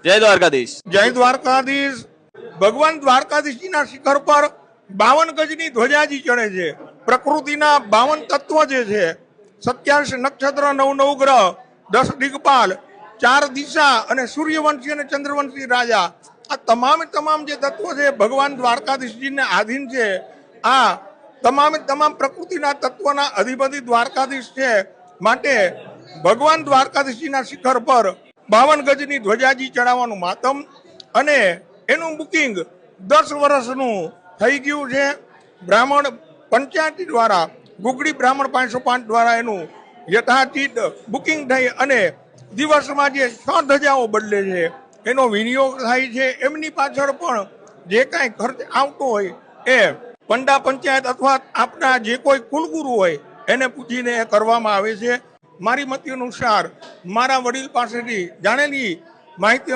જય દ્વારકાધીશ। જય દ્વારકાધીશ। ભગવાન દ્વારકાધીશજીના શિખર પર 52 ગજની ધ્વજાજી ચડે છે। પ્રકૃતિના 52 તત્વો જે છે, 27 નક્ષત્ર, 9 ગ્રહ, 10 દિગ્પાલ, 4 દિશા અને સૂર્યવંશી અને ચંદ્રવંશી રાજા, આ તમામ જે તત્વો છે ભગવાન દ્વારકાધીશજીને આધીન છે। આ તમામ પ્રકૃતિના તત્વોના અધિપતિ દ્વારકાધીશ છે। માટે ભગવાન દ્વારકાધીશજીના શિખર પર 52 ગજની ધ્વજાજી ચડાવવાનું માતમ અને એનું બુકિંગ 10 વર્ષનું થઈ ગયું છે। બ્રાહ્મણ પંચાયતી દ્વારા, ગુગડી બ્રાહ્મણ 505 દ્વારા એનું યથાચિત બુકિંગ થઈ અને દિવસમાં જે 6 ધજાઓ બદલે છે એનો વિનિયોગ થાય છે। એમની પાછળ પણ જે કાંઈ ખર્ચ આવતો હોય એ પંડા પંચાયત અથવા આપના જે કોઈ કુલગુરુ હોય એને પૂછીને એ કરવામાં આવે છે। મારી મતિ અનુસાર મારા વડીલ પાસેથી જાણેલી માહિતી